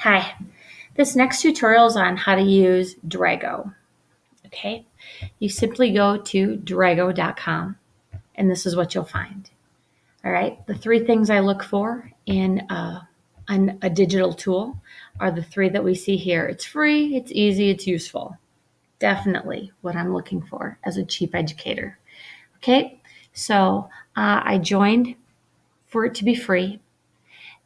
Hi, this next tutorial is on how to use Draggo. Okay, you simply go to draggo.com and this is what you'll find. All right, the three things I look for in a digital tool are the three that we see here. It's free, it's easy, it's useful. Definitely what I'm looking for as a cheap educator. Okay, so I joined for it to be free.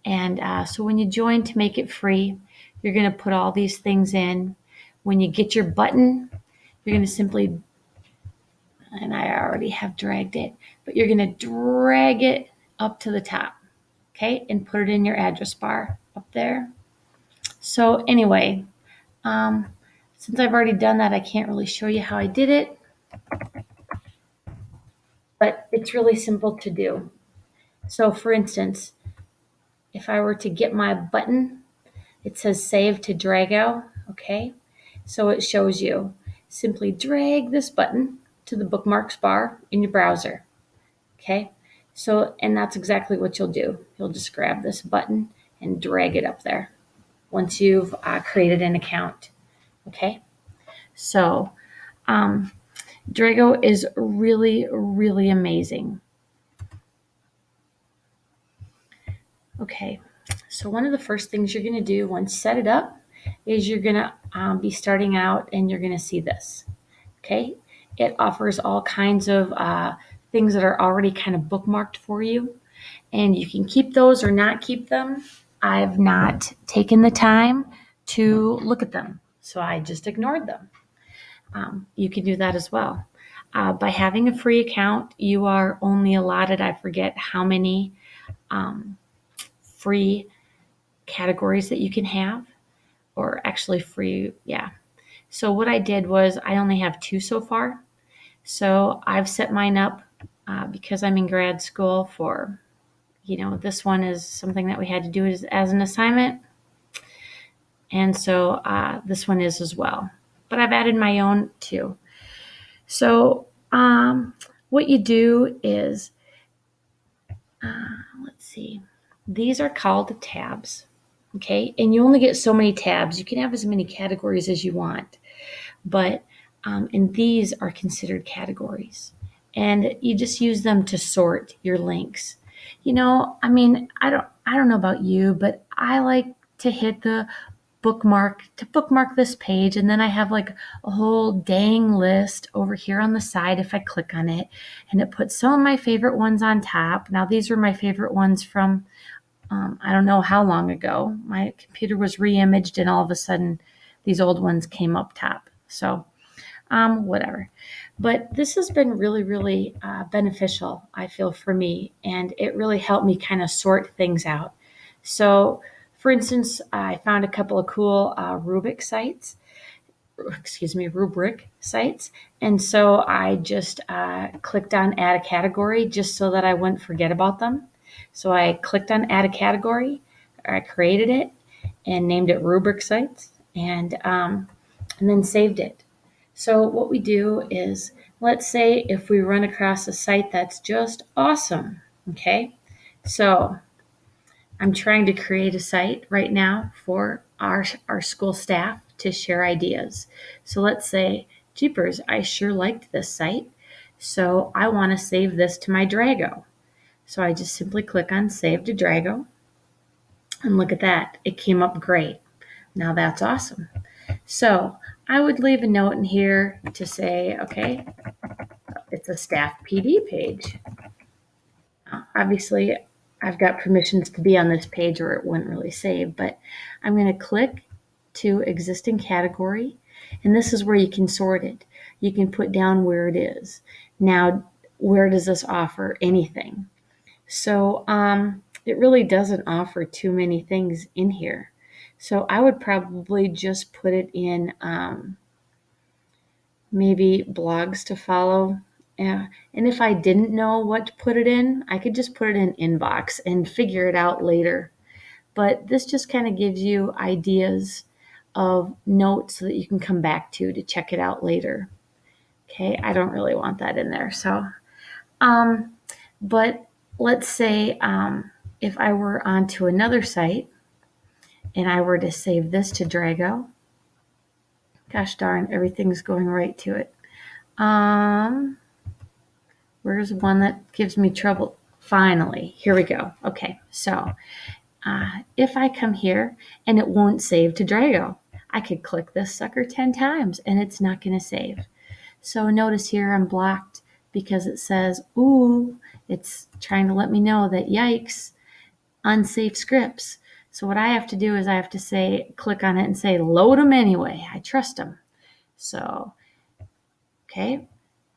And so when you join to make it free, you're going to put all these things in. When you get your button, you're going to simply, and I already have dragged it, but you're going to drag it up to the top, okay, and put it in your address bar up there. So anyway, since I've already done that, I can't really show you how I did it, but it's really simple to do. So for instance, if I were to get my button, it says save to Draggo, okay? So it shows you. Simply drag this button to the bookmarks bar in your browser, okay? So, and that's exactly what you'll do. You'll just grab this button and drag it up there once you've created an account, okay? So, Draggo is really, really amazing. Okay, so one of the first things you're going to do once set it up is you're going to be starting out and you're going to see this. Okay, it offers all kinds of things that are already kind of bookmarked for you, and you can keep those or not keep them. I've not taken the time to look at them, so I just ignored them. You can do that as well. By having a free account, you are only allotted, I forget how many free categories that you can have, or actually free, yeah. So what I did was I only have 2 so far. So I've set mine up because I'm in grad school for, this one is something that we had to do as an assignment. And so this one is as well. But I've added my own too. So what you do is, let's see, these are called tabs. Okay, and you only get so many tabs. You can have as many categories as you want, but and these are considered categories, and you just use them to sort your links. I don't know about you, but I like to hit the bookmark this page, and then I have like a whole dang list over here on the side if I click on it, and it puts some of my favorite ones on top. Now these were my favorite ones from I don't know how long ago. My computer was re-imaged and all of a sudden these old ones came up top. So whatever. But this has been really, really beneficial, I feel, for me. And it really helped me kind of sort things out. So for instance, I found a couple of cool rubric sites. And so I just clicked on add a category just so that I wouldn't forget about them. So I clicked on add a category, I created it and named it rubric sites, and then saved it. So what we do is, let's say if we run across a site that's just awesome, okay? So I'm trying to create a site right now for our school staff to share ideas. So let's say, jeepers, I sure liked this site, so I want to save this to my Draggo. So I just simply click on Save to Draggo, and look at that. It came up great. Now that's awesome. So I would leave a note in here to say, okay, it's a staff PD page. Obviously, I've got permissions to be on this page or it wouldn't really save, but I'm going to click to existing category, and this is where you can sort it. You can put down where it is. Now, where does this offer anything? So it really doesn't offer too many things in here. So I would probably just put it in maybe blogs to follow. And if I didn't know what to put it in, I could just put it in inbox and figure it out later. But this just kind of gives you ideas of notes so that you can come back to check it out later. Okay, I don't really want that in there. So, but let's say if I were onto another site and I were to save this to Draggo, gosh darn, everything's going right to it. Where's one that gives me trouble? Finally, here we go. Okay, so if I come here and it won't save to Draggo, I could click this sucker 10 times and it's not going to save. So notice here I'm blocked because it says, ooh, it's trying to let me know that, yikes, unsafe scripts. So what I have to do is I have to say, click on it and say, load them anyway. I trust them. So, okay.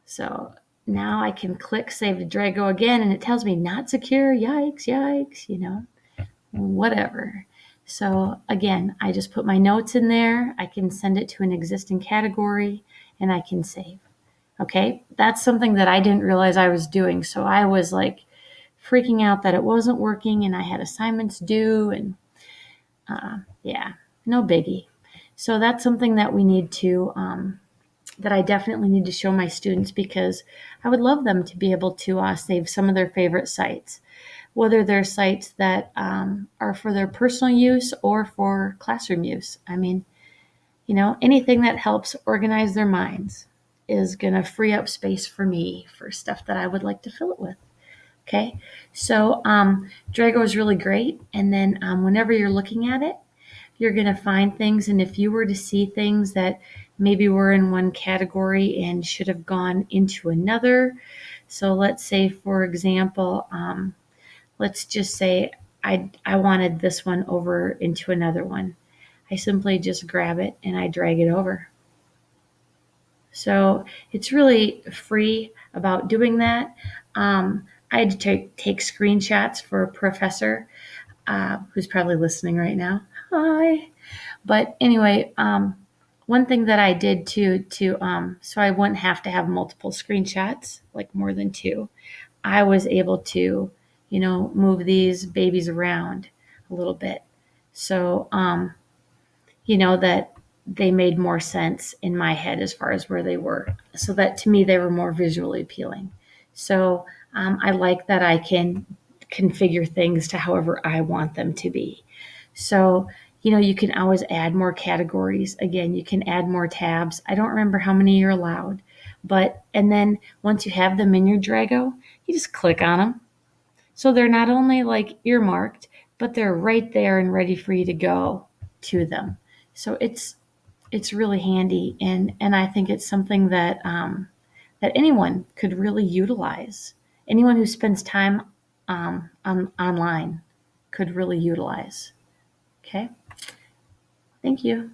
So now I can click save to Draggo again and it tells me not secure. Yikes, yikes, whatever. So again, I just put my notes in there. I can send it to an existing category and I can save. Okay, that's something that I didn't realize I was doing. So I was like freaking out that it wasn't working and I had assignments due and yeah, no biggie. So that's something that we need to, that I definitely need to show my students because I would love them to be able to save some of their favorite sites, whether they're sites that are for their personal use or for classroom use. I mean, anything that helps organize their minds is going to free up space for me for stuff that I would like to fill it with. Okay, so Draggo is really great. And then whenever you're looking at it, you're going to find things. And if you were to see things that maybe were in one category and should have gone into another. So let's say, for example, let's just say I wanted this one over into another one. I simply just grab it and I drag it over. So it's really free about doing that. I had to take screenshots for a professor who's probably listening right now. Hi. But anyway, one thing that I did to so I wouldn't have to have multiple screenshots, like more than two, I was able to, move these babies around a little bit. So, that they made more sense in my head as far as where they were. So that to me, they were more visually appealing. So I like that I can configure things to however I want them to be. So, you can always add more categories. Again, you can add more tabs. I don't remember how many you're allowed, and then once you have them in your Draggo, you just click on them. So they're not only like earmarked, but they're right there and ready for you to go to them. So it's really handy, and I think it's something that that anyone could really utilize. Anyone who spends time online could really utilize. Okay, thank you.